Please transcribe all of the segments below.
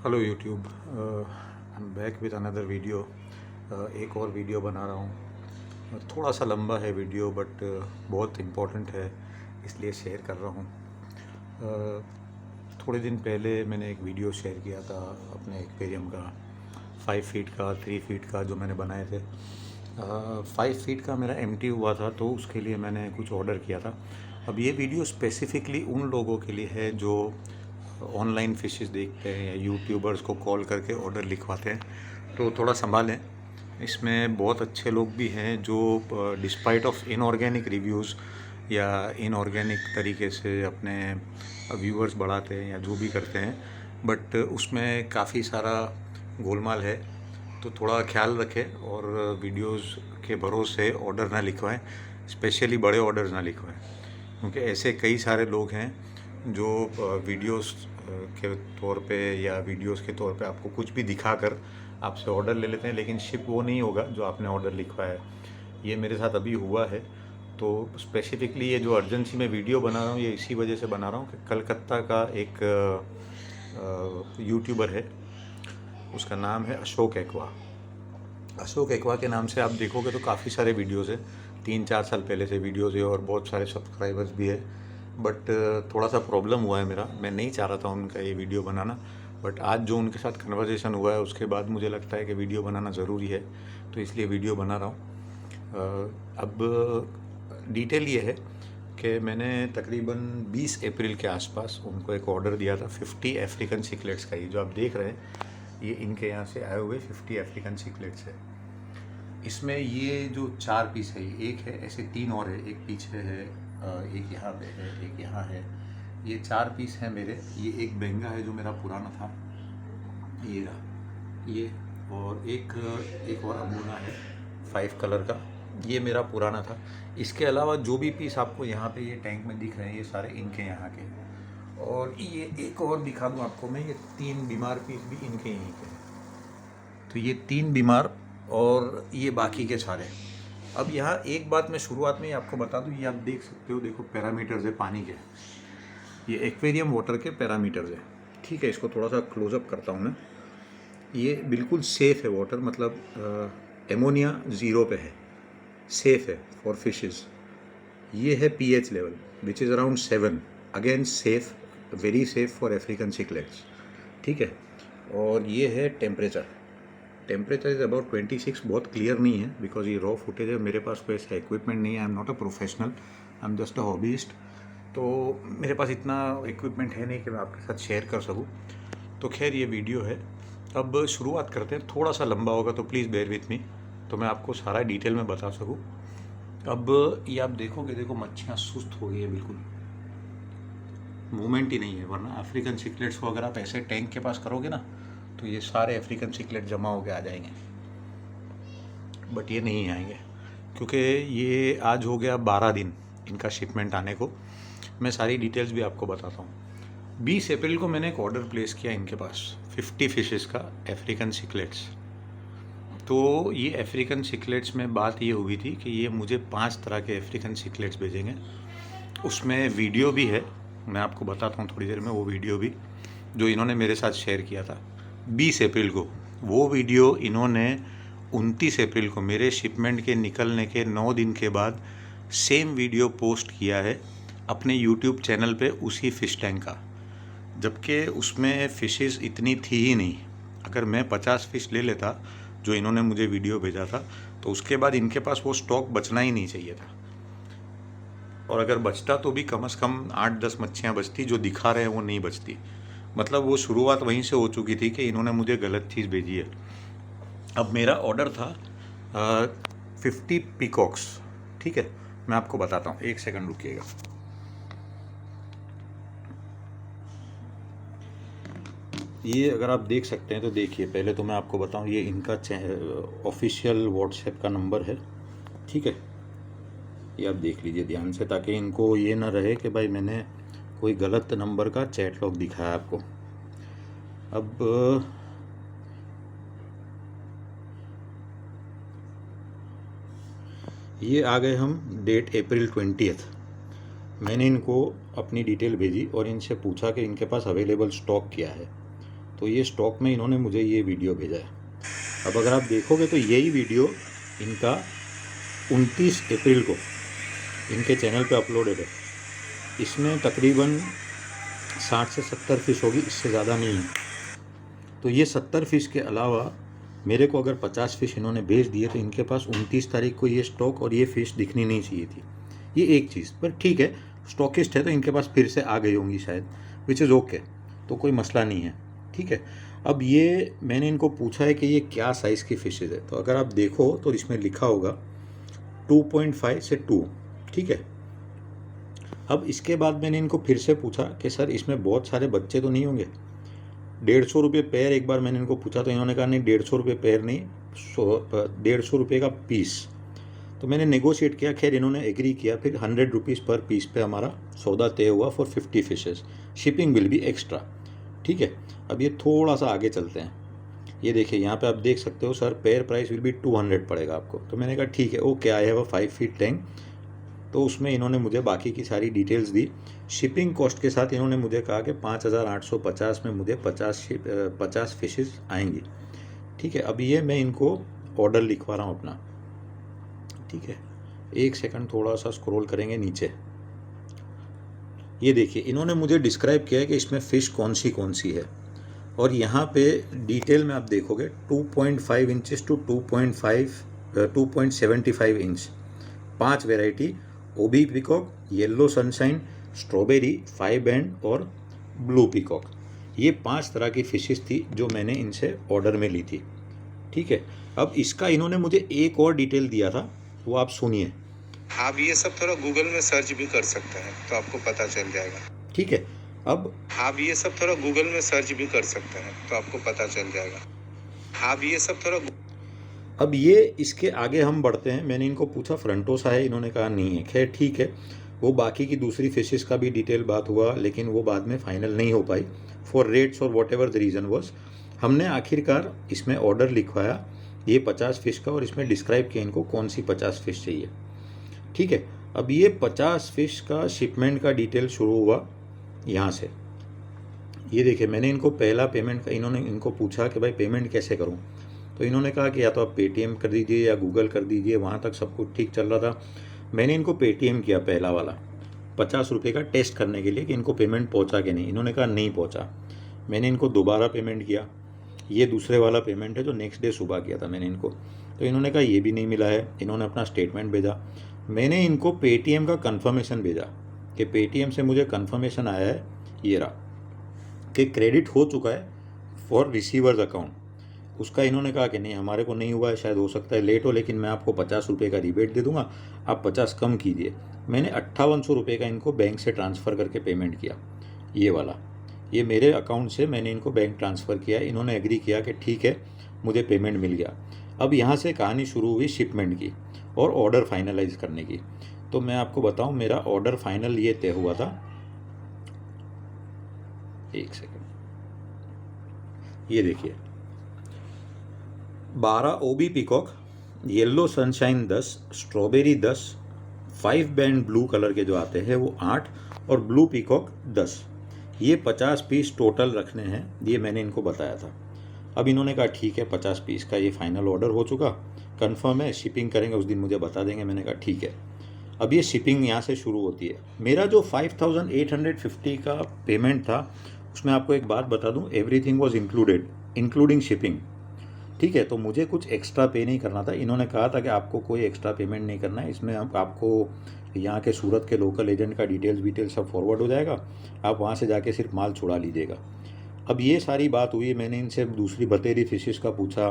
Hello YouTube, I am back with another video. एक और video बना रहा हूँ। थोड़ा सा लंबा है वीडियो बट बहुत इम्पोर्टेंट है, इसलिए शेयर कर रहा हूँ। थोड़े दिन पहले मैंने एक वीडियो शेयर किया था अपने एक्वेरियम का, 5 फीट का, 3 फीट का जो मैंने बनाए थे। 5 फीट का मेरा एम्प्टी हुआ था, तो उसके लिए मैंने कुछ ऑर्डर किया था। अब ये वीडियो स्पेसिफ़िकली उन लोगों के लिए है जो ऑनलाइन फ़िशेस देखते हैं या यूट्यूबर्स को कॉल करके ऑर्डर लिखवाते हैं, तो थोड़ा संभालें। इसमें बहुत अच्छे लोग भी हैं जो डिस्पाइट ऑफ इनऑर्गेनिक रिव्यूज़ या इनऑर्गेनिक तरीके से अपने व्यूअर्स बढ़ाते हैं या जो भी करते हैं, बट उसमें काफ़ी सारा गोलमाल है। तो थोड़ा ख्याल रखें और वीडियोस के भरोसे ऑर्डर ना लिखवाएं, स्पेशली बड़े ऑर्डर्स ना लिखवाएं, क्योंकि ऐसे कई सारे लोग हैं जो वीडियोस के तौर पे या वीडियोस के तौर पे आपको कुछ भी दिखाकर आपसे ऑर्डर ले लेते हैं, लेकिन शिप वो नहीं होगा जो आपने ऑर्डर लिखवाया है। ये मेरे साथ अभी हुआ है। तो स्पेसिफ़िकली ये जो अर्जेंसी में वीडियो बना रहा हूँ, ये इसी वजह से बना रहा हूँ कि कलकत्ता का एक यूट्यूबर है, उसका नाम है अशोक एक्वा। अशोक एक्वा के नाम से आप देखोगे तो काफ़ी सारे वीडियोज़ हैं, 3-4 साल पहले से वीडियोज़ है और बहुत सारे सब्सक्राइबर्स भी है। बट थोड़ा सा प्रॉब्लम हुआ है मेरा, मैं नहीं चाह रहा था उनका ये वीडियो बनाना, बट आज जो उनके साथ कन्वर्सेशन हुआ है उसके बाद मुझे लगता है कि वीडियो बनाना ज़रूरी है, तो इसलिए वीडियो बना रहा हूँ। अब डिटेल ये है कि मैंने तकरीबन 20 अप्रैल के आसपास उनको एक ऑर्डर दिया था 50 अफ्रीकन सिकलेट्स का। ये जो आप देख रहे हैं ये इनके यहाँ से आए हुए 50 अफ्रीकन सिकलेट्स है। इसमें ये जो 4 पीस है, ये एक है, ऐसे 3 और है, एक पीछे है, एक यहाँ पे है, एक यहाँ है। ये 4 पीस हैं मेरे। ये एक बेंगा है जो मेरा पुराना था, ये रहा ये, और एक और अमूना है 5 कलर का, ये मेरा पुराना था। इसके अलावा जो भी पीस आपको यहाँ पे ये टैंक में दिख रहे हैं, ये सारे इनके यहाँ के हैं। और ये एक और दिखा दूँ आपको मैं, ये 3 बीमार पीस भी इनके यहीं के हैं। तो ये 3 बीमार और ये बाकी के सारे। अब यहाँ एक बात मैं शुरुआत में ही आपको बता दूँ, ये आप देख सकते हो, देखो पैरामीटर्स है पानी के, ये एक्वेरियम वाटर के पैरामीटर्स है। ठीक है, इसको थोड़ा सा क्लोजअप करता हूँ मैं। ये बिल्कुल सेफ़ है वाटर, मतलब एमोनिया 0 पे है, सेफ़ है फॉर फिशेस। ये है pH level which is around 7, again safe, very safe for African cichlids. ठीक है, और ये है टेम्परेचर इज़ अबाउट 26। बहुत क्लियर नहीं है बिकॉज ये रॉ फुटेज है, मेरे पास कोई ऐसा इक्विपमेंट नहीं है, I am not a professional, I am just a hobbyist. तो मेरे पास इतना इक्विपमेंट है नहीं कि मैं आपके साथ शेयर कर सकूँ। तो खैर ये वीडियो है। अब शुरुआत करते हैं, थोड़ा सा लंबा होगा तो प्लीज़ बेयर विथ मी, तो मैं आपको सारा डिटेल में बता सकूँ। अब ये आप देखोगे, देखो मच्छियाँ सुस्त हो गई है, बिल्कुल मूवमेंट ही नहीं है। वरना अफ्रीकन सिकलेट्स को अगर आप ऐसे टैंक के पास करोगे ना, तो ये सारे अफ्रीकन सिकलेट जमा होकर आ जाएंगे, बट ये नहीं आएंगे क्योंकि ये आज हो गया 12 दिन इनका शिपमेंट आने को। मैं सारी डिटेल्स भी आपको बताता हूँ। 20 अप्रैल को मैंने एक ऑर्डर प्लेस किया इनके पास 50 फिशेस का, अफ्रीकन सिकलेट्स। तो ये अफ्रीकन सिकलेट्स में बात ये हुई थी कि ये मुझे 5 तरह के अफ्रीकन सिकलेट्स भेजेंगे। उसमें वीडियो भी है, मैं आपको बताता हूँ थोड़ी देर में वो वीडियो भी, जो इन्होंने मेरे साथ शेयर किया था 20 अप्रैल को। वो वीडियो इन्होंने 29 अप्रैल को, मेरे शिपमेंट के निकलने के 9 दिन के बाद, सेम वीडियो पोस्ट किया है अपने यूट्यूब चैनल पे उसी फ़िश टैंक का, जबकि उसमें फ़िशेस इतनी थी ही नहीं। अगर मैं 50 फ़िश ले लेता जो इन्होंने मुझे वीडियो भेजा था, तो उसके बाद इनके पास वो स्टॉक बचना ही नहीं चाहिए था, और अगर बचता तो भी कम से कम 8-10 मच्छियाँ बचती, जो दिखा रहे हैं वो नहीं बचती। मतलब वो शुरुआत वहीं से हो चुकी थी कि इन्होंने मुझे गलत चीज़ भेजी है। अब मेरा ऑर्डर था 50 पीकॉक्स। ठीक है, मैं आपको बताता हूँ, एक सेकंड रुकिएगा। ये अगर आप देख सकते हैं तो देखिए, पहले तो मैं आपको बताऊँ, ये इनका ऑफिशियल व्हाट्सएप का नंबर है। ठीक है, ये आप देख लीजिए ध्यान से, ताकि इनको ये ना रहे कि भाई मैंने कोई गलत नंबर का चैट लॉग दिखाया आपको। अब ये आ गए हम डेट अप्रैल 20। मैंने इनको अपनी डिटेल भेजी और इनसे पूछा कि इनके पास अवेलेबल स्टॉक क्या है। तो ये स्टॉक में इन्होंने मुझे ये वीडियो भेजा है। अब अगर आप देखोगे तो यही वीडियो इनका 29 अप्रैल को इनके चैनल पे अपलोडेड है। इसमें तकरीबन 60 से 70 फ़िश होगी, इससे ज़्यादा नहीं है। तो ये 70 फ़िश के अलावा मेरे को अगर 50 फ़िश इन्होंने भेज दिए तो इनके पास 29 तारीख को ये स्टॉक और ये फ़िश दिखनी नहीं चाहिए थी। ये एक चीज़, पर ठीक है, स्टॉकिस्ट है तो इनके पास फिर से आ गई होंगी शायद, विच इज़ ओके, तो कोई मसला नहीं है, ठीक है। अब ये मैंने इनको पूछा है कि ये क्या साइज़ की फ़िशेज़ है, तो अगर आप देखो तो इसमें लिखा होगा 2.5 से 2, ठीक है। अब इसके बाद मैंने इनको फिर से पूछा कि सर इसमें बहुत सारे बच्चे तो नहीं होंगे? 150 रुपये पेयर एक बार मैंने इनको पूछा तो इन्होंने कहा नहीं, 150 रुपये पेयर नहीं, 150 रुपये का पीस। तो मैंने नेगोशिएट किया, खैर इन्होंने एग्री किया। फिर 100 रुपीज़ पर पीस पे हमारा सौदा तय हुआ for 50 fishes. Shipping will be extra, ठीक है। अब ये थोड़ा सा आगे चलते हैं। ये देखिए यहाँ पे आप देख सकते हो, sir pair price will be 200 पड़ेगा आपको। तो मैंने कहा ठीक है, okay, I have a 5 feet tank. तो उसमें इन्होंने मुझे बाकी की सारी डिटेल्स दी। शिपिंग कॉस्ट के साथ इन्होंने मुझे कहा कि 5850 में मुझे 50 फिशेज़ आएंगी, ठीक है। अब ये मैं इनको ऑर्डर लिखवा रहा हूँ अपना, ठीक है। एक सेकंड, थोड़ा सा स्क्रॉल करेंगे नीचे। ये देखिए इन्होंने मुझे डिस्क्राइब किया है कि इसमें फ़िश कौन सी है, और यहाँ पे डिटेल में आप देखोगे 2.5 inches to 2.75 inch, 5 variety, OB peacock, yellow sunshine, strawberry, 5 band और ब्लू पिकॉक। ये 5 तरह की फ़िशेस थी जो मैंने इनसे ऑर्डर में ली थी, ठीक है। अब इसका इन्होंने मुझे एक और डिटेल दिया था, वो आप सुनिए। आप ये सब थोड़ा गूगल में सर्च भी कर सकते हैं तो आपको पता चल जाएगा, ठीक है। अब आप ये सब थोड़ा गूगल में सर्च भी कर सकते हैं तो आपको पता चल जाएगा। आप ये सब थोड़ा अब ये इसके आगे हम बढ़ते हैं। मैंने इनको पूछा फ्रंटोसा है, इन्होंने कहा नहीं है। खैर ठीक है, वो बाकी की दूसरी फिशेस का भी डिटेल बात हुआ, लेकिन वो बाद में फाइनल नहीं हो पाई फॉर रेट्स और what ever the reason was. हमने आखिरकार इसमें ऑर्डर लिखवाया ये 50 फ़िश का, और इसमें डिस्क्राइब किया इनको कौन सी 50 फ़िश चाहिए, ठीक है। अब ये 50 फ़िश का शिपमेंट का डिटेल शुरू हुआ यहाँ से। ये देखिए मैंने इनको पहला पेमेंट का, इन्होंने इनको पूछा कि भाई पेमेंट कैसे करूँ, तो इन्होंने कहा कि या तो आप पेटीएम कर दीजिए या गूगल कर दीजिए। वहाँ तक सब कुछ ठीक चल रहा था। मैंने इनको पेटीएम किया पहला वाला 50 रुपये का टेस्ट करने के लिए कि इनको पेमेंट पहुँचा कि नहीं। इन्होंने कहा नहीं पहुँचा। मैंने इनको दोबारा पेमेंट किया, ये दूसरे वाला पेमेंट है जो नेक्स्ट डे सुबह किया था मैंने इनको, तो इन्होंने कहा ये भी नहीं मिला है। इन्होंने अपना स्टेटमेंट भेजा। मैंने इनको पेटीएम का कन्फर्मेशन भेजा कि पेटीएम से मुझे कन्फर्मेशन आया है, ये रहा, कि क्रेडिट हो चुका है फॉर रिसीवर्स अकाउंट। उसका इन्होंने कहा कि नहीं हमारे को नहीं हुआ है, शायद हो सकता है लेट हो, लेकिन मैं आपको 50 रुपये का रिबेट दे दूंगा, आप 50 कम कीजिए। मैंने 5800 रुपये का इनको बैंक से ट्रांसफ़र करके पेमेंट किया। ये वाला, ये मेरे अकाउंट से मैंने इनको बैंक ट्रांसफ़र किया। इन्होंने एग्री किया कि ठीक है, मुझे पेमेंट मिल गया। अब यहाँ से कहानी शुरू हुई शिपमेंट की और ऑर्डर फाइनलाइज करने की। तो मैं आपको बताऊँ, मेरा ऑर्डर फाइनल ये तय हुआ था, एक सेकेंड, ये देखिए 12 ओबी peacock, yellow sunshine 10, strawberry 10, 5 band blue colour के जो आते हैं वो 8, और ब्लू पिकॉक 10। ये 50 पीस टोटल रखने हैं, ये मैंने इनको बताया था। अब इन्होंने कहा ठीक है, 50 पीस का ये फाइनल ऑर्डर हो चुका, कंफर्म है, शिपिंग करेंगे उस दिन मुझे बता देंगे। मैंने कहा ठीक है। अब ये शिपिंग यहाँ से शुरू होती है। मेरा जो 5850 का पेमेंट था, उसमें आपको एक बात बता दूं, everything was included including shipping, ठीक है। तो मुझे कुछ एक्स्ट्रा पे नहीं करना था। इन्होंने कहा था कि आपको कोई एक्स्ट्रा पेमेंट नहीं करना है, इसमें आपको यहाँ के सूरत के लोकल एजेंट का डिटेल सब फॉरवर्ड हो जाएगा, आप वहाँ से जाके सिर्फ माल छुड़ा लीजिएगा। अब ये सारी बात हुई, मैंने इनसे दूसरी बतेरी फिशेस का पूछा,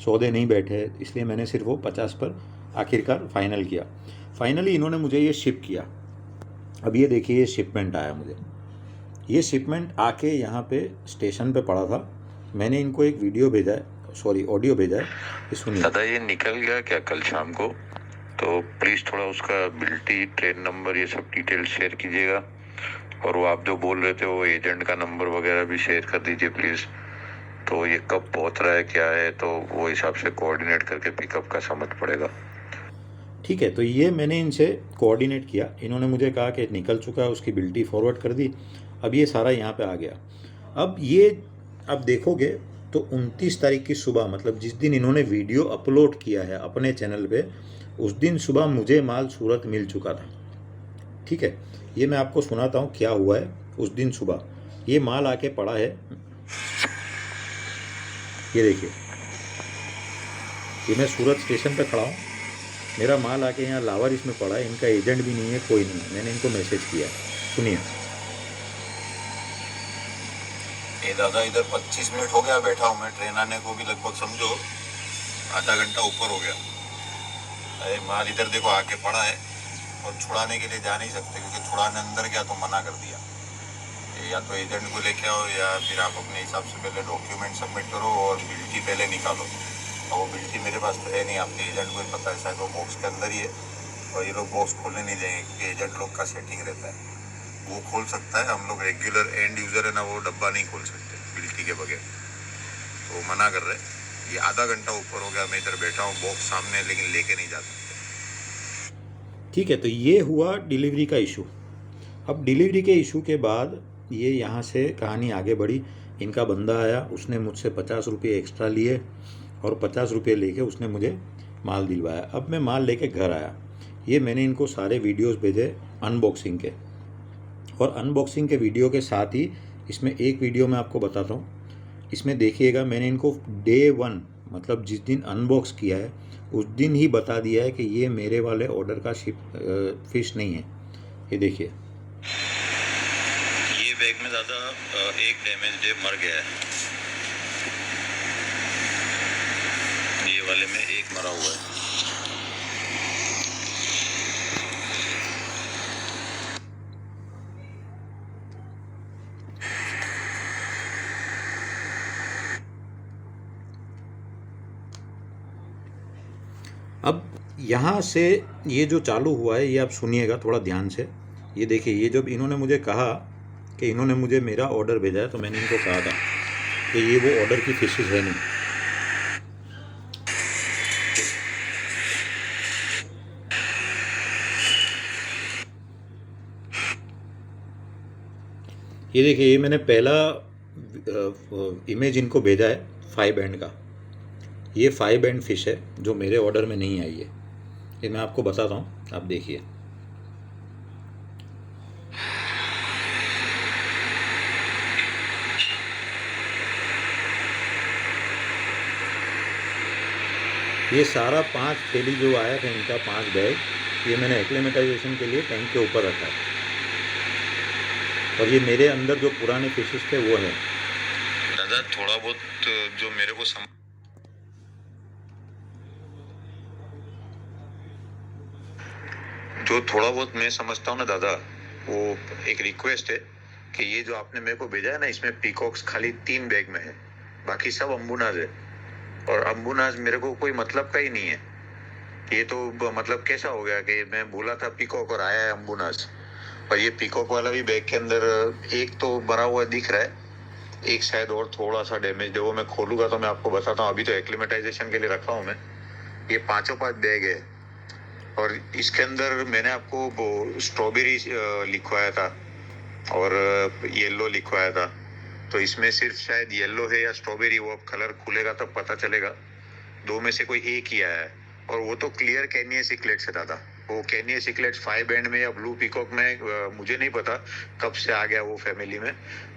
सौदे नहीं बैठे, इसलिए मैंने सिर्फ वो 50 पर आखिरकार फाइनल किया। फाइनली इन्होंने मुझे ये शिप किया। अब ये देखिए, ये शिपमेंट आया मुझे। ये शिपमेंट आके यहाँ पे स्टेशन पे पड़ा था। मैंने इनको एक वीडियो भेजा है, सॉरी ऑडियो भेजा है, सुनिए। दादा ये निकल गया क्या कल शाम को? तो प्लीज़ थोड़ा उसका बिल्टी, ट्रेन नंबर, ये सब डिटेल शेयर कीजिएगा। और वो आप जो बोल रहे थे वो एजेंट का नंबर वगैरह भी शेयर कर दीजिए प्लीज़। तो ये कब पहुंच रहा है क्या है, तो वो हिसाब से कोऑर्डिनेट करके पिकअप का समझ पड़ेगा। ठीक है, तो ये मैंने इनसे कोऑर्डिनेट किया। इन्होंने मुझे कहा कि निकल चुका है, उसकी बिल्टी फॉरवर्ड कर दी। अब ये सारा यहाँ पे आ गया। अब ये आप देखोगे तो 29 तारीख की सुबह, मतलब जिस दिन इन्होंने वीडियो अपलोड किया है अपने चैनल पे, उस दिन सुबह मुझे माल सूरत मिल चुका था। ठीक है, ये मैं आपको सुनाता हूँ क्या हुआ है। उस दिन सुबह ये माल आके पड़ा है, ये देखिए, ये मैं सूरत स्टेशन पे खड़ा हूँ, मेरा माल आके यहाँ लावारिस में पड़ा है, इनका एजेंट भी नहीं है, कोई नहीं है, मैंने इनको मैसेज किया। सुनिए। ये दादा इधर 25 मिनट हो गया बैठा हूँ मैं, ट्रेन आने को भी लगभग समझो आधा घंटा ऊपर हो गया। अरे माल इधर देखो आके पड़ा है और छुड़ाने के लिए जा नहीं सकते, क्योंकि छुड़ाने अंदर गया तो मना कर दिया। या तो एजेंट को लेके आओ या फिर आप अपने हिसाब से पहले डॉक्यूमेंट सबमिट करो और बिल्टी पहले निकालो। और वो बिल्टी मेरे पास तो है नहीं, आपके एजेंट को ही पता है, शायद वो बॉक्स के अंदर ही है और ये लोग बॉक्स खोलने नहीं देंगे क्योंकि एजेंट लोग का सेटिंग रहता है, वो खोल सकता है। हम लोग रेगुलर एंड यूजर है ना, वो डब्बा नहीं खोल सकते बिल्टी के बगैर, तो मना कर रहे। ये आधा घंटा ऊपर हो गया, मैं इधर बैठा हूँ बॉक्स सामने, लेकिन लेके नहीं जा सकते। ठीक है, तो ये हुआ डिलीवरी का इशू। अब डिलीवरी के इशू के बाद ये यहाँ से कहानी आगे बढ़ी। इनका बंदा आया, उसने मुझसे 50 रुपये एक्स्ट्रा लिए और 50 रुपये लेके उसने मुझे माल दिलवाया। अब मैं माल लेके घर आया, ये मैंने इनको सारे वीडियोस भेजे अनबॉक्सिंग के, और अनबॉक्सिंग के वीडियो के साथ ही इसमें एक वीडियो मैं आपको बताता हूँ। इसमें देखिएगा, मैंने इनको डे 1 मतलब जिस दिन अनबॉक्स किया है उस दिन ही बता दिया है कि ये मेरे वाले ऑर्डर का फिश नहीं है। ये देखिए, ये बैग में दादा एक डैमेज डे मर गया है, ये वाले में एक मरा हुआ है। अब यहाँ से ये जो चालू हुआ है ये आप सुनिएगा थोड़ा ध्यान से। ये देखिए, ये जब इन्होंने मुझे कहा कि इन्होंने मुझे मेरा ऑर्डर भेजा है, तो मैंने इनको कहा था कि ये वो ऑर्डर की फिशेज है नहीं। ये देखिए, ये मैंने पहला इमेज इनको भेजा है 5 बैंड का। ये 5 बैंड फिश है जो मेरे ऑर्डर में नहीं आई है, ये मैं आपको बताता हूँ, आप देखिए। ये सारा 5 थैली जो आया था इनका, 5 बैग, ये मैंने एक्लेमेटाइजेशन के लिए टैंक के ऊपर रखा है, और ये मेरे अंदर जो पुराने फिशेस थे वो है। दादा थोड़ा बहुत जो मेरे को जो थोड़ा बहुत मैं समझता हूँ ना दादा, वो एक रिक्वेस्ट है कि ये जो आपने मेरे को भेजा है ना, इसमें पीकॉक्स खाली 3 बैग में है, बाकी सब अम्बुनाज है। और अम्बुनाज मेरे को कोई मतलब का ही नहीं है। ये तो मतलब कैसा हो गया कि मैं बोला था पीकॉक और आया है अम्बुनाज। और ये पीकॉक वाला भी बैग के अंदर एक तो भरा हुआ दिख रहा है, एक शायद और थोड़ा सा डैमेज है, वो मैं खोलूंगा तो मैं आपको बताता हूँ। अभी तो एक्लिमेटाइजेशन के लिए रखा हूँ मैं। ये 5 बैग है और इसके अंदर मैंने आपको वो स्ट्रॉबेरी लिखवाया था और येलो लिखवाया था, तो इसमें सिर्फ शायद येलो है या स्ट्रॉबेरी, वो अब कलर खुलेगा तब पता चलेगा। 2 में से कोई एक ही आया है, और वो तो क्लियर कैनिया सिक्लेट्स है दादा। वो कैनिया सिक्लेट्स 5 बैंड में या ब्लू पीकॉक में मुझे नहीं पता कब से आ गया वो फैमिली में,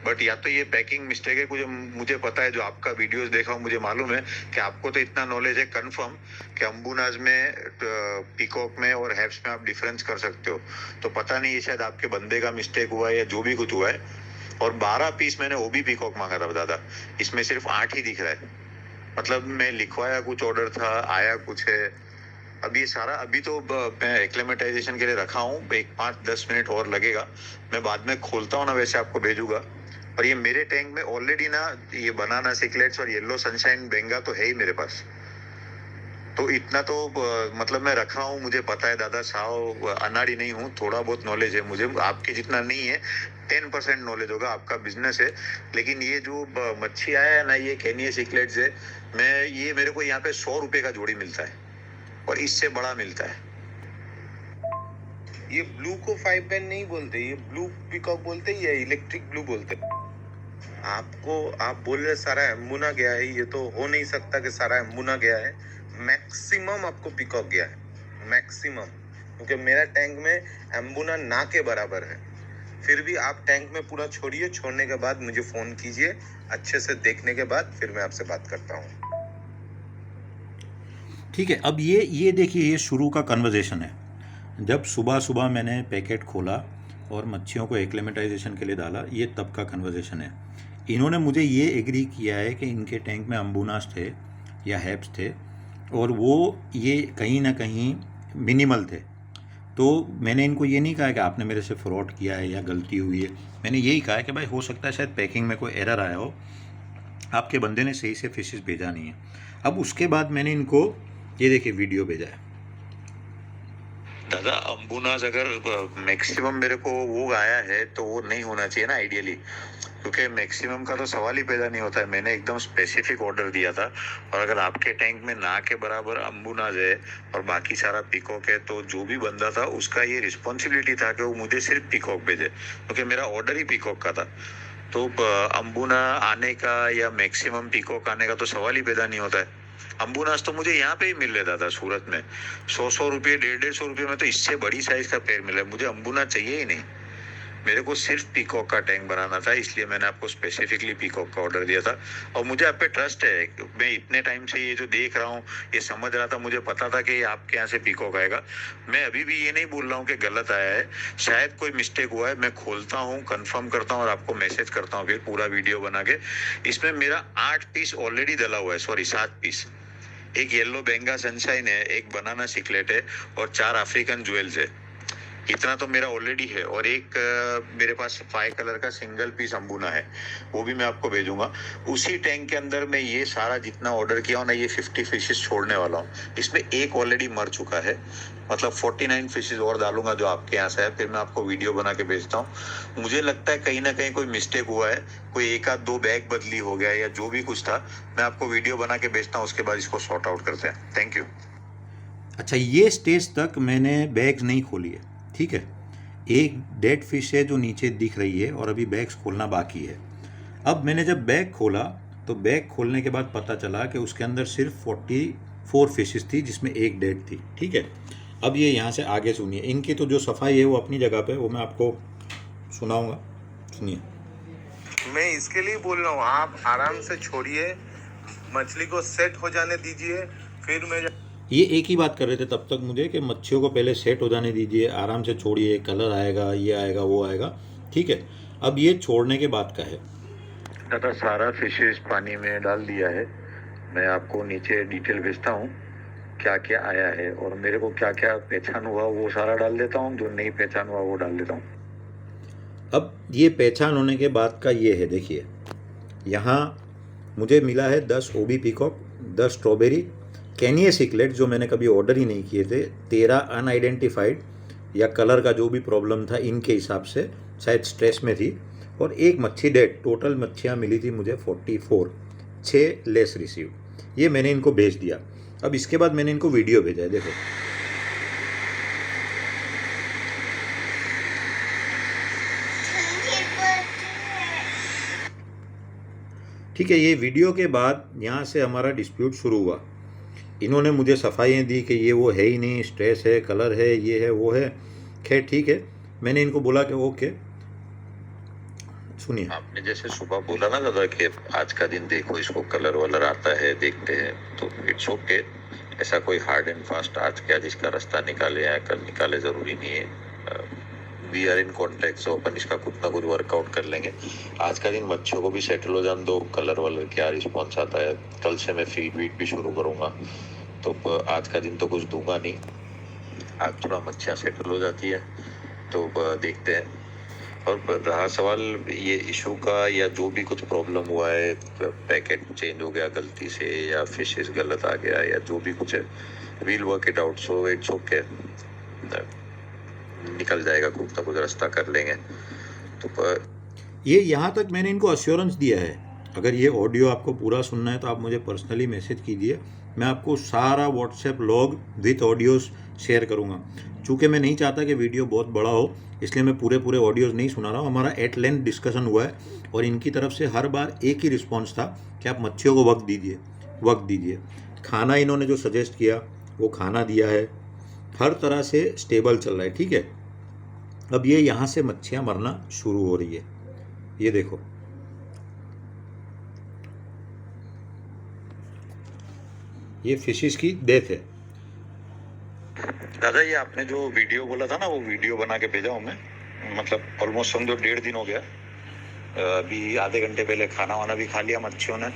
बट या तो ये पैकिंग मिस्टेक है कुछ। मुझे पता है, जो आपका वीडियोस देखा हूँ मुझे मालूम है कि आपको तो इतना नॉलेज है कंफर्म कि अम्बुनाज में, पीकॉक में और हैप्स में आप डिफरेंस कर सकते हो। तो पता नहीं, ये शायद आपके बंदे का मिस्टेक हुआ है या जो भी कुछ हुआ है। और 12 पीस मैंने ओबी पीकॉक मांगा था दादा, इसमें सिर्फ 8 ही दिख रहा है। मतलब मैं लिखवाया कुछ ऑर्डर था, आया कुछ है। अब ये सारा अभी तो मैं एक्लेमेटाइजेशन के लिए रखा हूँ, एक 5-10 मिनट और लगेगा, मैं बाद में खोलता हूँ ना वैसे आपको भेजूंगा। और ये मेरे टैंक में ऑलरेडी ना ये बनाना सिकलेट्स और येलो सनशाइन बेंगा तो है ही मेरे पास। तो इतना तो मतलब मैं रखा हूँ, मुझे पता है दादा, साव अनाड़ी नहीं हूँ, थोड़ा बहुत नॉलेज है मुझे, आपके जितना नहीं है, 10% नॉलेज होगा, आपका बिजनेस है। लेकिन ये जो मच्छी आया है ना, ये कैनिया सिकलेट्स है, मैं ये मेरे को यहाँ पे 100 रुपए का जोड़ी मिलता है और इससे बड़ा मिलता है। ये ब्लू को 5 बैंड नहीं बोलते, ये ब्लू पीकॉक बोलते हैं या इलेक्ट्रिक ब्लू बोलते हैं। आपको आप बोल रहे सारा एम्बुना गया है, ये तो हो नहीं सकता कि सारा एम्बुना गया है। मैक्सिमम आपको पिकॉक गया है, मैक्सिमम, क्योंकि मेरा टैंक में एम्बुना ना के बराबर है। फिर भी आप टैंक में पूरा छोड़िए, छोड़ने के बाद मुझे फोन कीजिए, अच्छे से देखने के बाद फिर मैं आपसे बात करता हूँ। ठीक है, अब ये देखिए, ये शुरू का कन्वर्जेशन है। जब सुबह सुबह मैंने पैकेट खोला और मच्छियों को एक्लेमेटाइजेशन के लिए डाला, ये तब का कन्वर्जेशन है। इन्होंने मुझे ये एग्री किया है कि इनके टैंक में अम्बुनास थे या हैप्स थे, और वो ये कहीं ना कहीं मिनिमल थे। तो मैंने इनको ये नहीं कहा कि आपने मेरे से फ्रॉड किया है या गलती हुई है। मैंने यही कहा कि भाई हो सकता है शायद पैकिंग में कोई एरर आया हो, आपके बंदे ने सही से फिशेस भेजा नहीं है। अब उसके बाद मैंने इनको ये देखिए वीडियो भेजा है। दादा अम्बुनास अगर मैक्सिमम मेरे को वो आया है तो वो नहीं होना चाहिए ना आइडियली, क्योंकि मैक्सिमम का तो सवाल ही पैदा नहीं होता है। मैंने एकदम स्पेसिफिक ऑर्डर दिया था, और अगर आपके टैंक में ना के बराबर अम्बुनास है और बाकी सारा पिकॉक है, तो जो भी बंदा था उसका ये रिस्पॉन्सिबिलिटी था कि वो मुझे सिर्फ पिकॉक भेजे, क्योंकि मेरा ऑर्डर ही पिकॉक का था। तो अम्बुना आने का या मैक्सिमम पिकॉक आने का तो सवाल ही पैदा नहीं होता है। अम्बुनास तो मुझे यहाँ पे ही मिल रहा था सूरत में, 100 रुपये 150 रुपये में तो इससे बड़ी साइज का पेड़ मिला। मुझे अम्बुना चाहिए ही नहीं, मेरे को सिर्फ पीकॉक का टैंक बनाना था, इसलिए मैंने आपको स्पेसिफिकली पीकॉक का ऑर्डर दिया था। और मुझे आप पे ट्रस्ट है, मैं इतने टाइम से ये जो देख रहा हूँ, ये समझ रहा था, मुझे पता था कि आपके यहाँ से पीकॉक आएगा। मैं अभी भी ये नहीं बोल रहा हूँ कि गलत आया है, शायद कोई मिस्टेक हुआ है। मैं खोलता हूँ, कंफर्म करता हूँ और आपको मैसेज करता हूँ फिर पूरा वीडियो बना के। इसमें मेरा 8 पीस ऑलरेडी डला हुआ है, सॉरी 7 पीस। एक येलो बेंगा सनशाइन है, एक बनाना सिकलेट है और 4 अफ्रीकन ज्वेल्स है। इतना तो मेरा ऑलरेडी है, और एक मेरे पास 5 कलर का सिंगल पीस अम्बुना है, वो भी मैं आपको भेजूंगा। उसी टैंक के अंदर मैं ये सारा जितना ऑर्डर किया हूँ ना, ये 50 फिशेस छोड़ने वाला हूँ। इसमें एक ऑलरेडी मर चुका है, मतलब 49 फिशेस और डालूंगा जो आपके यहाँ से है, फिर मैं आपको वीडियो बना के भेजता हूँ। मुझे लगता है कहीं ना कहीं कोई मिस्टेक हुआ है, कोई 1 आध 2 बैग बदली हो गया या जो भी कुछ था। मैं आपको वीडियो बना के भेजता हूँ, उसके बाद इसको सॉर्ट आउट करते हैं। Thank you. अच्छा, ये स्टेज तक मैंने बैग्स नहीं खोली है, ठीक है। एक डेड फिश है जो नीचे दिख रही है और अभी बैग्स खोलना बाकी है। अब मैंने जब बैग खोला तो बैग खोलने के बाद पता चला कि उसके अंदर सिर्फ 44 फिशेस थी, जिसमें एक डेड थी, ठीक है। अब ये यहाँ से आगे सुनिए, इनकी तो जो सफाई है वो अपनी जगह पे, वो मैं आपको सुनाऊंगा, सुनिए। मैं इसके लिए बोल रहा हूँ, आप आराम से छोड़िए, मछली को सेट हो जाने दीजिए, फिर मैं ये एक ही बात कर रहे थे तब तक मुझे कि मच्छियों को पहले सेट हो जाने दीजिए, आराम से छोड़िए, कलर आएगा, ये आएगा, वो आएगा, ठीक है। अब ये छोड़ने के बाद का है। दादा सारा फिशेस पानी में डाल दिया है, मैं आपको नीचे डिटेल भेजता हूँ क्या क्या आया है, और मेरे को क्या क्या पहचान हुआ वो सारा डाल देता हूँ, जो नहीं पहचान हुआ वो डाल देता हूँ। अब ये पहचान होने के बाद का ये है, देखिए यहाँ मुझे मिला है 10 ओबी पीकॉक, 10 स्ट्रॉबेरी, कैनिए सिकलेट जो मैंने कभी ऑर्डर ही नहीं किए थे, 13 अनआइडेंटिफाइड या कलर का जो भी प्रॉब्लम था इनके हिसाब से, शायद स्ट्रेस में थी, और एक मच्छी डेड। टोटल मच्छियाँ मिली थी मुझे 44, 6 लेस रिसीव। ये मैंने इनको भेज दिया। अब इसके बाद मैंने इनको वीडियो भेजा है, देखो। ठीक है, ये वीडियो के बाद यहाँ से हमारा डिस्प्यूट शुरू हुआ। इन्होंने मुझे सफाइयाँ दी कि ये वो है ही नहीं, स्ट्रेस है, कलर है, ये है, वो है। खैर ठीक है, मैंने इनको बोला कि ओके, सुनिए। आपने जैसे सुबह बोला ना दादा कि आज का दिन देखो, इसको कलर वलर आता है, देखते हैं, तो इट्स ओके। ऐसा कोई हार्ड एंड फास्ट आज क्या जिसका रास्ता निकाले या कल निकाले जरूरी नहीं है। वी आर इन कॉन्टेक्ट, सो अपन इसका कुछ ना कुछ वर्कआउट कर लेंगे। आज का दिन बच्चों को भी सेटल हो जाने दो, कलर वलर क्या रिस्पॉन्स आता है, कल से मैं फीड वीड भी शुरू करूंगा, तो आज का दिन तो कुछ दूंगा नहीं। आज थोड़ा मच्छियाँ सेटल हो जाती है तो देखते हैं। और रहा सवाल ये इशू का या जो भी कुछ प्रॉब्लम हुआ है, पैकेट चेंज हो गया गलती से या फिशेस गलत आ गया या जो भी कुछ है, we'll work it out, so it's okay, निकल जाएगा, कुछ ना कुछ रास्ता कर लेंगे। तो ये यहाँ तक मैंने इनको अश्योरेंस दिया है अगर ये ऑडियो आपको पूरा सुनना है तो आप मुझे पर्सनली मैसेज कीजिए, मैं आपको सारा WhatsApp log with audios share करूँगा। चूँकि मैं नहीं चाहता कि वीडियो बहुत बड़ा हो, इसलिए मैं पूरे ऑडियोज़ नहीं सुना रहा हूँ। हमारा एट लेंथ डिस्कशन हुआ है और इनकी तरफ से हर बार एक ही रिस्पॉन्स था कि आप मच्छियों को वक्त दीजिए। खाना इन्होंने जो सजेस्ट किया वो खाना दिया है, हर तरह से स्टेबल चल रहा है, ठीक है। अब ये यहाँ से मच्छियाँ मरना शुरू हो रही है, ये देखो, ये फिशेस की डेथ है। दादा ये आपने जो वीडियो बोला था ना, वो वीडियो बना के भेजा हूँ मैं, मतलब ऑलमोस्ट समझो 1.5 दिन हो गया। अभी आधे घंटे पहले खाना वाना भी खा लिया मच्छियों ने,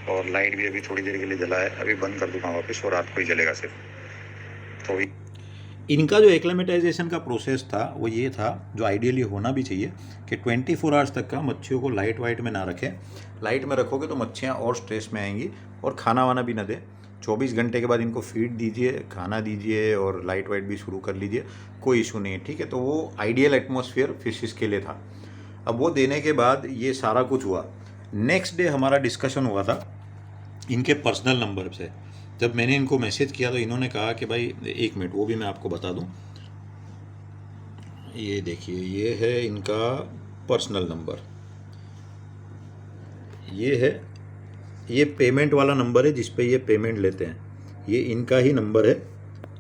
और लाइट भी अभी थोड़ी देर के लिए जला है, अभी बंद कर दूंगा वापस और रात को ही जलेगा सिर्फ। तो इनका जो एक्लेमेटाइजेशन का प्रोसेस था वो ये था, जो आइडियली होना भी चाहिए, कि 24 आवर्स तक का मच्छियों को लाइट वाइट में ना रखें। लाइट में रखोगे तो मच्छियाँ और स्ट्रेस में आएंगी, और खाना वाना भी ना दें। 24 घंटे के बाद इनको फीड दीजिए, खाना दीजिए और लाइट वाइट भी शुरू कर लीजिए, कोई इशू नहीं है, ठीक है। तो वो आइडियल एटमॉस्फेयर फिशेस के लिए था। अब वो देने के बाद ये सारा कुछ हुआ। नेक्स्ट डे हमारा डिस्कशन हुआ था इनके पर्सनल नंबर से। जब मैंने इनको मैसेज किया तो इन्होंने कहा कि भाई 1 मिनट, वो भी मैं आपको बता दूं, ये देखिए, ये है इनका पर्सनल नंबर, ये है, ये पेमेंट वाला नंबर है जिस पे ये पेमेंट लेते हैं, ये इनका ही नंबर है,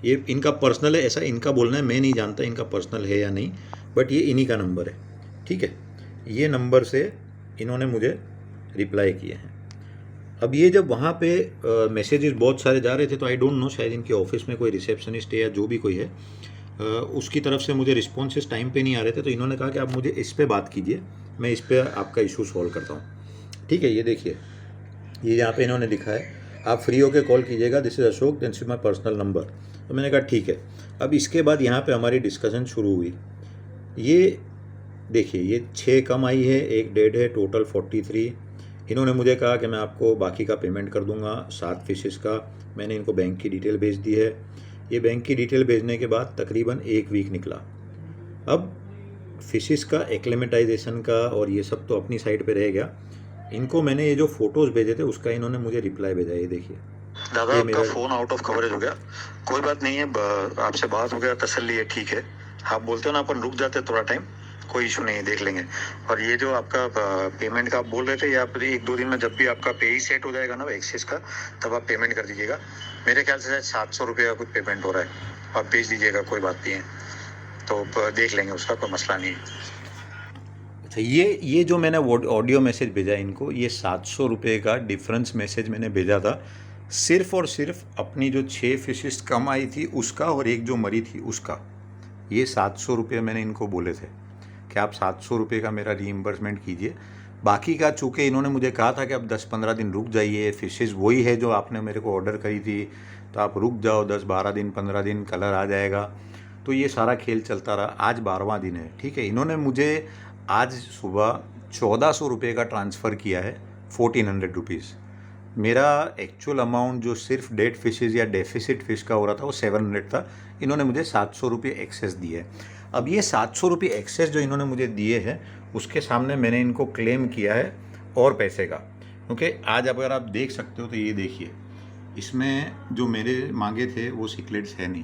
ये इनका पर्सनल है, ऐसा इनका बोलना है, मैं नहीं जानता इनका पर्सनल है या नहीं, बट ये इन्हीं का नंबर है, ठीक है। ये नंबर से इन्होंने मुझे रिप्लाई किए हैं। अब ये जब वहाँ पे मैसेजेस बहुत सारे जा रहे थे, तो आई डोंट नो, शायद इनके ऑफिस में कोई रिसेप्शनिस्ट है या जो भी कोई है, उसकी तरफ से मुझे रिस्पॉन्सेस टाइम पे नहीं आ रहे थे। तो इन्होंने कहा कि आप मुझे इस पे बात कीजिए, मैं इस पे आपका इशू सॉल्व करता हूँ, ठीक है। ये देखिए, ये यहाँ पे इन्होंने लिखा है, आप फ्री होकर कॉल कीजिएगा, this is Ashok, this is my personal number. तो मैंने कहा ठीक है। अब इसके बाद यहाँ पर हमारी डिस्कशन शुरू हुई। ये देखिए, ये 6 कम आई है, 1 डेड है, टोटल 43। इन्होंने मुझे कहा कि मैं आपको बाकी का पेमेंट कर दूंगा 7 फिशेस का। मैंने इनको बैंक की डिटेल भेज दी है। ये बैंक की डिटेल भेजने के बाद तकरीबन 1 वीक निकला। अब फिशेस का एक्लेमेटाइजेशन का और ये सब तो अपनी साइड पे रह गया। इनको मैंने ये जो फोटोज़ भेजे थे उसका इन्होंने मुझे रिप्लाई भेजा, ये देखिए। दादा आपका फोन आउट ऑफ कवरेज हो गया, कोई बात नहीं है, आपसे बात हो गया, तसल्ली है, ठीक है। आप बोलते हो ना अपन रुक जाते थोड़ा टाइम, कोई इशू नहीं है, देख लेंगे। और ये जो आपका पेमेंट का आप बोल रहे थे, या फिर 1-2 दिन में जब भी आपका पे ही सेट हो जाएगा ना एक्सेस का, तब आप पेमेंट कर दीजिएगा। मेरे ख्याल से शायद 700 रुपये का कुछ पेमेंट हो रहा है, आप भेज दीजिएगा, कोई बात नहीं है, तो देख लेंगे, उसका कोई मसला नहीं है। अच्छा, ये जो मैंने ऑडियो मैसेज भेजा इनको, ये 700 रुपये का डिफरेंस मैसेज मैंने भेजा था, सिर्फ़ और सिर्फ अपनी जो 6 फिशेस कम आई थी उसका और एक जो मरी थी उसका। ये 700 रुपये मैंने इनको बोले थे कि आप 700 रुपये का मेरा रीइंबर्समेंट कीजिए। बाकी का चूँकि इन्होंने मुझे कहा था कि अब 10-15 दिन रुक जाइए, फिशेस वही है जो आपने मेरे को ऑर्डर करी थी, तो आप रुक जाओ 10-12 दिन, 15 दिन, कलर आ जाएगा। तो ये सारा खेल चलता रहा। आज 12वां दिन है, ठीक है। इन्होंने मुझे आज सुबह 1400 रुपये का ट्रांसफ़र किया है, 1400 रुपीज़। मेरा एक्चुअल अमाउंट जो सिर्फ डेड फिशेज़ या डेफिसिट फ़िश का हो रहा था वो 700 था। इन्होंने मुझे 700 रुपये एक्सेस दिए है। अब ये 700 रुपये एक्सेस जो इन्होंने मुझे दिए हैं उसके सामने मैंने इनको क्लेम किया है और पैसे का, क्योंकि आज अगर आप देख सकते हो तो ये देखिए, इसमें जो मेरे मांगे थे वो सिकलेट्स है नहीं,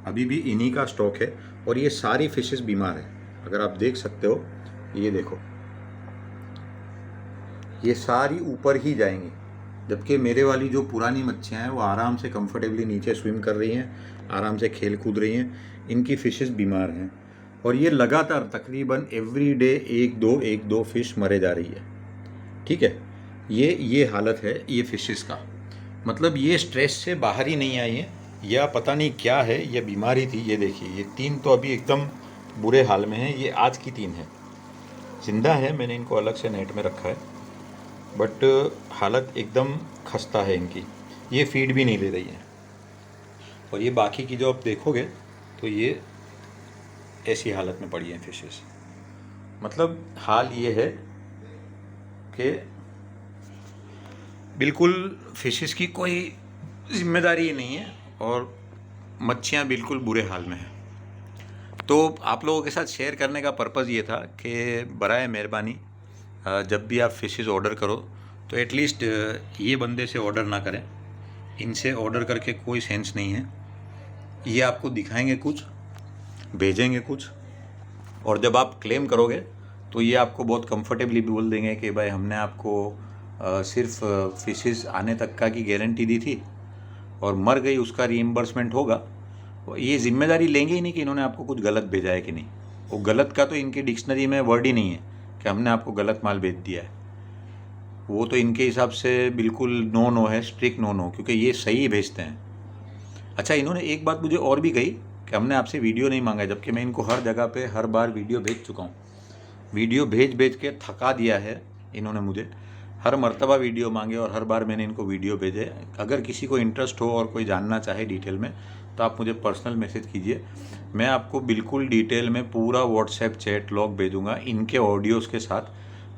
अभी भी इन्हीं का स्टॉक है। और ये सारी फिशेस बीमार है, अगर आप देख सकते हो, ये देखो, ये सारी ऊपर ही जाएंगी, जबकि मेरे वाली जो पुरानी मच्छियाँ हैं वो आराम से कंफर्टेबली नीचे स्विम कर रही हैं, आराम से खेल कूद रही हैं। इनकी फ़िशेस बीमार हैं और ये लगातार तकरीबन एवरी डे 1-2 फ़िश मरे जा रही है, ठीक है। ये हालत है ये फ़िशेस का, मतलब ये स्ट्रेस से बाहर ही नहीं आई हैं, या पता नहीं क्या है, ये बीमारी थी। ये देखिए, ये 3 तो अभी एकदम बुरे हाल में हैं। ये आज की 3 है, जिंदा है, मैंने इनको अलग से नेट में रखा है, बट हालत एकदम खस्ता है इनकी, ये फीड भी नहीं ले रही है। और ये बाकी की जो आप देखोगे तो ये ऐसी हालत में पड़ी हैं फिशेस। मतलब हाल ये है कि बिल्कुल फिशेस की कोई जिम्मेदारी नहीं है और मच्छियाँ बिल्कुल बुरे हाल में हैं। तो आप लोगों के साथ शेयर करने का पर्पज़ ये था कि बराए मेहरबानी जब भी आप फिशेस ऑर्डर करो तो एटलीस्ट ये बंदे से ऑर्डर ना करें, इनसे ऑर्डर करके कोई सेंस नहीं है। ये आपको दिखाएंगे कुछ, भेजेंगे कुछ, और जब आप क्लेम करोगे तो ये आपको बहुत कंफर्टेबली बोल देंगे कि भाई हमने आपको सिर्फ फिशेस आने तक का की गारंटी दी थी और मर गई उसका रीइम्बर्समेंट होगा। ये जिम्मेदारी लेंगे ही नहीं कि इन्होंने आपको कुछ गलत भेजा है कि नहीं। वो गलत का तो इनकी डिक्शनरी में वर्ड ही नहीं है कि हमने आपको गलत माल भेज दिया है। वो तो इनके हिसाब से बिल्कुल नो नो है, स्ट्रिक्ट नो नो, क्योंकि ये सही भेजते हैं। अच्छा, इन्होंने एक बात मुझे और भी कही कि हमने आपसे वीडियो नहीं मांगा, जबकि मैं इनको हर जगह पे हर बार वीडियो भेज चुका हूँ। वीडियो भेज भेज के थका दिया है इन्होंने मुझे। हर मर्तबा वीडियो मांगे और हर बार मैंने इनको वीडियो भेजे। अगर किसी को इंटरेस्ट हो और कोई जानना चाहे डिटेल में तो आप मुझे पर्सनल मैसेज कीजिए, मैं आपको बिल्कुल डिटेल में पूरा व्हाट्सएप चैट लॉग भेजूँगा इनके ऑडियोज़ के साथ,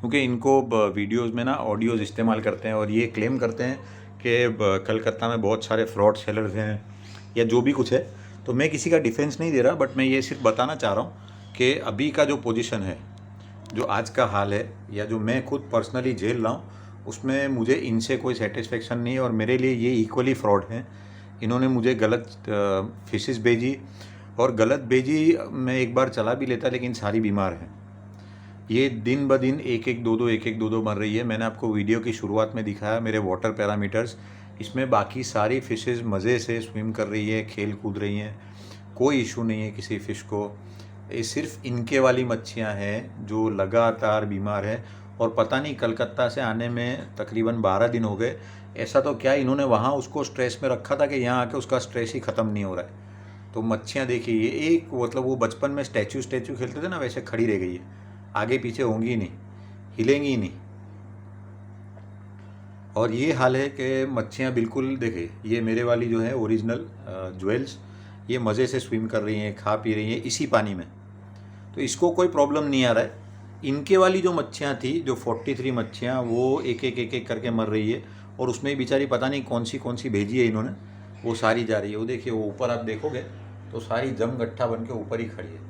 क्योंकि इनको वीडियोज़ में ना ऑडियोज़ इस्तेमाल करते हैं और ये क्लेम करते हैं कि कलकत्ता में बहुत सारे फ्रॉड सेलर्स हैं या जो भी कुछ है। तो मैं किसी का डिफेंस नहीं दे रहा, बट मैं ये सिर्फ बताना चाह रहा हूँ कि अभी का जो पोजीशन है, जो आज का हाल है, या जो मैं खुद पर्सनली झेल रहा हूँ, उसमें मुझे इनसे कोई सेटिस्फेक्शन नहीं है और मेरे लिए ये इक्वली फ्रॉड हैं। इन्होंने मुझे गलत फिशेस भेजी, और गलत भेजी मैं एक बार चला भी लेता, लेकिन सारी बीमार हैं। ये दिन ब दिन एक एक दो दो मर रही है। मैंने आपको वीडियो की शुरुआत में दिखाया मेरे वाटर पैरामीटर्स, इसमें बाकी सारी फ़िशेज़ मज़े से स्विम कर रही है, खेल कूद रही हैं, कोई इशू नहीं है किसी फ़िश को। ये सिर्फ इनके वाली मच्छियाँ हैं जो लगातार बीमार है, और पता नहीं कलकत्ता से आने में तकरीबन 12 दिन हो गए। ऐसा तो क्या इन्होंने वहाँ उसको स्ट्रेस में रखा था कि यहाँ आके उसका स्ट्रेस ही ख़त्म नहीं हो रहा है। तो मच्छियाँ देखिए, ये एक मतलब वो बचपन में स्टैचू खेलते थे ना, वैसे खड़ी रह गई है, आगे पीछे होंगी ही नहीं, हिलेंगी ही नहीं। और ये हाल है कि मच्छियाँ बिल्कुल देखिए, ये मेरे वाली जो है ओरिजिनल ज्वेल्स, ये मज़े से स्विम कर रही हैं, खा पी रही हैं इसी पानी में, तो इसको कोई प्रॉब्लम नहीं आ रहा है। इनके वाली जो मच्छियाँ थी, जो 43 मच्छियाँ, वो एक एक करके मर रही है, और उसमें बेचारी पता नहीं कौन सी भेजी है इन्होंने, वो सारी जा रही है। वो देखिए, वो ऊपर आप देखोगे तो सारी जम गट्ठा बन के ऊपर ही खड़ी है,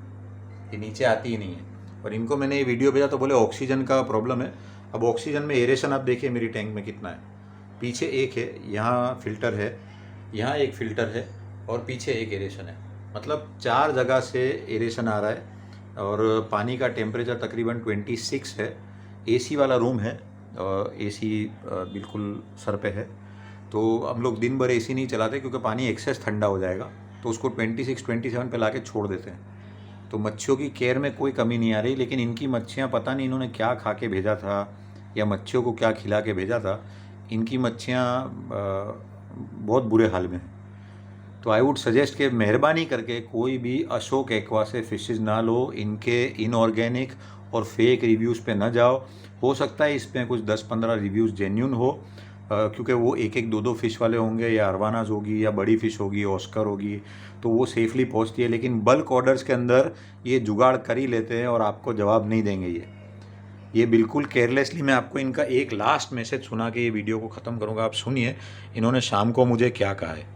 ये नीचे आती ही नहीं है। और इनको मैंने ये वीडियो भेजा तो बोले ऑक्सीजन का प्रॉब्लम है। अब ऑक्सीजन में एरेशन आप देखिए मेरी टैंक में कितना है, पीछे एक है, यहाँ फिल्टर है, यहाँ एक फिल्टर है, और पीछे एक एरेशन है, मतलब 4 जगह से एरेशन आ रहा है। और पानी का टेम्परेचर तकरीबन 26 है। एसी वाला रूम है, एसी बिल्कुल सर पे है, तो हम लोग दिन भर एसी नहीं चलाते क्योंकि पानी एक्सेस ठंडा हो जाएगा, तो उसको 26-27 पे ला के छोड़ देते हैं। तो मच्छियों की केयर में कोई कमी नहीं आ रही, लेकिन इनकी मच्छियाँ पता नहीं इन्होंने क्या खा के भेजा था या मच्छियों को क्या खिला के भेजा था। इनकी मच्छियाँ बहुत बुरे हाल में हैं। तो आई वुड सजेस्ट कि मेहरबानी करके कोई भी अशोक एक्वा से फ़िशेज़ ना लो, इनके इनऑर्गेनिक और फेक रिव्यूज़ पे ना जाओ। हो सकता है इसमें कुछ 10-15 रिव्यूज़ जेन्युइन हो, क्योंकि वो एक दो फ़िश वाले होंगे, या अरवानाज होगी, या बड़ी फ़िश होगी, ऑस्कर होगी, तो वो सेफली पहुंचती है। लेकिन बल्क ऑर्डर्स के अंदर ये जुगाड़ कर ही लेते हैं और आपको जवाब नहीं देंगे। ये बिल्कुल केयरलेसली। मैं आपको इनका एक लास्ट मैसेज सुना के ये वीडियो को ख़त्म करूँगा, आप सुनिए इन्होंने शाम को मुझे क्या कहा है।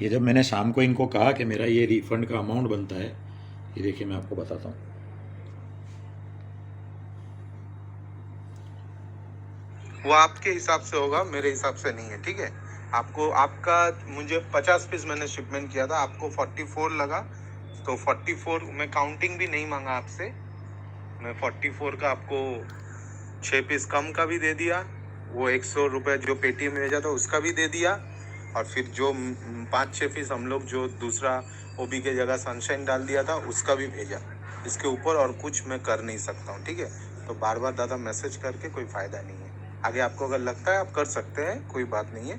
ये जब मैंने शाम को इनको कहा कि मेरा ये रिफ़ंड का अमाउंट बनता है, ये देखिए मैं आपको बताता हूँ। वो आपके हिसाब से होगा, मेरे हिसाब से नहीं है, ठीक है। आपको आपका मुझे 50 पीस मैंने शिपमेंट किया था, आपको 44 लगा, तो 44 मैं काउंटिंग भी नहीं मांगा आपसे, मैं 44 का आपको 6 पीस कम का भी दे दिया, वो 100 रुपये जो पेटीएम में भेजा था उसका भी दे दिया, और फिर जो 5-6 पीस हम लोग जो दूसरा ओबी के जगह सनशाइन डाल दिया था उसका भी भेजा। इसके ऊपर और कुछ मैं कर नहीं सकता हूँ, ठीक है। तो बार बार दादा मैसेज करके कोई फ़ायदा नहीं है। आगे आपको अगर लगता है आप कर सकते हैं, कोई बात नहीं है,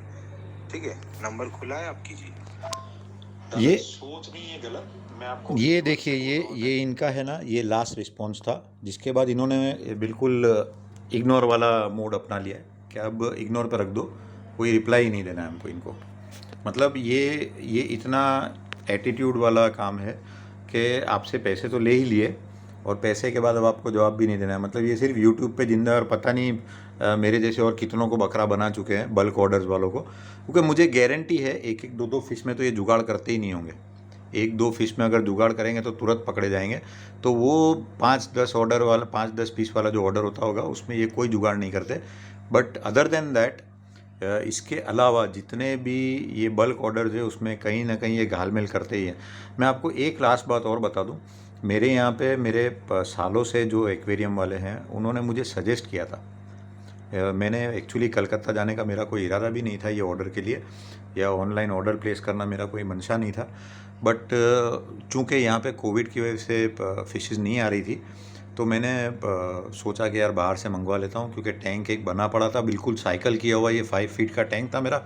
ठीक है। नंबर खुला है, आप कीजिए। ये सोच नहीं है गलत, मैं आपको ये देखिए, ये इनका है ना, ये लास्ट रिस्पॉन्स था, जिसके बाद इन्होंने बिल्कुल इग्नोर वाला मोड अपना लिया है कि अब इग्नोर पर रख दो, कोई रिप्लाई ही नहीं देना है हमको इनको। मतलब ये इतना एटीट्यूड वाला काम है कि आपसे पैसे तो ले ही लिए और पैसे के बाद अब आपको जवाब भी नहीं देना है। मतलब ये सिर्फ यूट्यूब पे जिंदा, और पता नहीं मेरे जैसे और कितनों को बकरा बना चुके हैं बल्क ऑर्डर्स वालों को, क्योंकि मुझे गारंटी है एक दो फिश में तो ये जुगाड़ करते ही नहीं होंगे। 1-2 फिश में अगर जुगाड़ करेंगे तो तुरंत पकड़े जाएंगे। तो वो 5-10 ऑर्डर वाला, 5-10 पीस वाला जो ऑर्डर होता होगा उसमें ये कोई जुगाड़ नहीं करते। बट अदर देन दैट इसके अलावा जितने भी ये बल्क ऑर्डर्स है उसमें कहीं ना कहीं ये घालमेल करते ही हैं। मैं आपको एक लास्ट बात और बता दूं, मेरे यहाँ पे मेरे सालों से जो एक्वेरियम वाले हैं उन्होंने मुझे सजेस्ट किया था। मैंने एक्चुअली कलकत्ता जाने का मेरा कोई इरादा भी नहीं था ये ऑर्डर के लिए, या ऑनलाइन ऑर्डर प्लेस करना मेरा कोई मंशा नहीं था। बट चूँकि यहाँ पे कोविड की वजह से फ़िशेज़ नहीं आ रही थी, तो मैंने सोचा कि यार बाहर से मंगवा लेता हूँ, क्योंकि टैंक एक बना पड़ा था, बिल्कुल साइकिल किया हुआ। ये 5 फीट का टैंक था मेरा,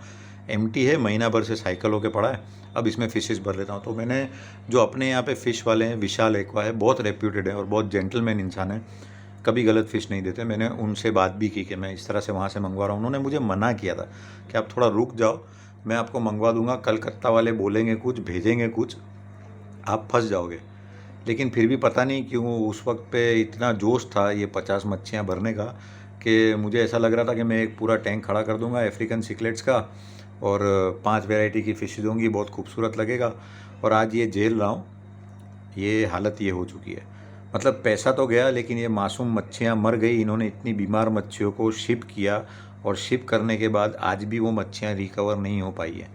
एम्प्टी है, महीना भर से साइकिल होके पड़ा है। अब इसमें फ़िशेज़ भर लेता हूँ। तो मैंने जो अपने यहाँ पे फ़िश वाले हैं, विशाल एक्वा है, बहुत रेप्यूटेड है और बहुत जेंटलमैन इंसान है, कभी गलत फ़िश नहीं देते। मैंने उनसे बात भी की कि मैं इस तरह से वहाँ से मंगवा रहा हूँ। उन्होंने मुझे मना किया था कि आप थोड़ा रुक जाओ, मैं आपको मंगवा दूंगा। कलकत्ता वाले बोलेंगे कुछ, भेजेंगे कुछ, आप फंस जाओगे। लेकिन फिर भी पता नहीं क्यों उस वक्त पे इतना जोश था ये 50 मच्छियाँ भरने का कि मुझे ऐसा लग रहा था कि मैं एक पूरा टैंक खड़ा कर दूंगा अफ्रीकन सिकलेट्स का और 5 वैरायटी की फ़िशेज़ होंगी, बहुत खूबसूरत लगेगा। और आज ये झेल रहा हूँ, ये हालत ये हो चुकी है। मतलब पैसा तो गया, लेकिन ये मासूम मच्छियाँ मर गई। इन्होंने इतनी बीमार मच्छियों को शिप किया और शिप करने के बाद आज भी वो मच्छियाँ रिकवर नहीं हो पाई हैं।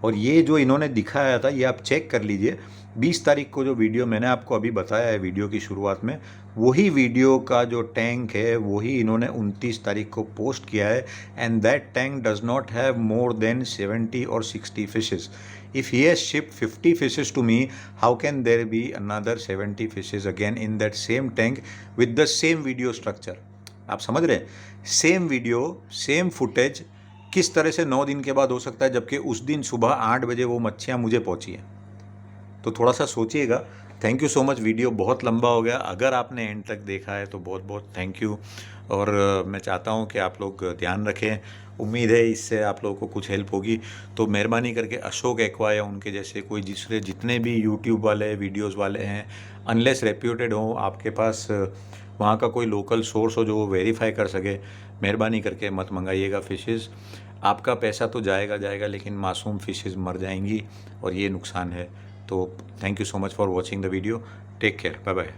और ये जो इन्होंने दिखाया था, ये आप चेक कर लीजिए, 20 तारीख को जो वीडियो मैंने आपको अभी बताया है वीडियो की शुरुआत में, वही वीडियो का जो टैंक है वही इन्होंने 29 तारीख को पोस्ट किया है। And that tank does not have more than 70 और 60 fishes. If he has shipped 50 fishes to me, how can there be another 70 fishes again in that same tank with the same video structure? आप समझ रहे हैं? Same video, same footage किस तरह से 9 दिन के बाद हो सकता है, जबकि उस दिन सुबह 8 बजे वो मच्छियाँ मुझे पहुँची हैं। तो थोड़ा सा सोचिएगा। Thank you so much. Video बहुत लंबा हो गया, अगर आपने एंड तक देखा है तो बहुत बहुत थैंक यू। और मैं चाहता हूँ कि आप लोग ध्यान रखें। उम्मीद है इससे आप लोगों को कुछ हेल्प होगी। तो मेहरबानी करके अशोक एक्वा या उनके जैसे कोई दूसरे जितने भी यूट्यूब वाले वीडियोस वाले हैं, अनलेस रेप्यूटेड हो, आपके पास वहाँ का कोई लोकल सोर्स हो जो वो वेरीफाई कर सके, मेहरबानी करके मत मंगाइएगा फ़िशेज़। आपका पैसा तो जाएगा, लेकिन मासूम फ़िशेज़ मर जाएंगी और ये नुकसान है। तो thank you so much for watching the video. Take care, bye bye.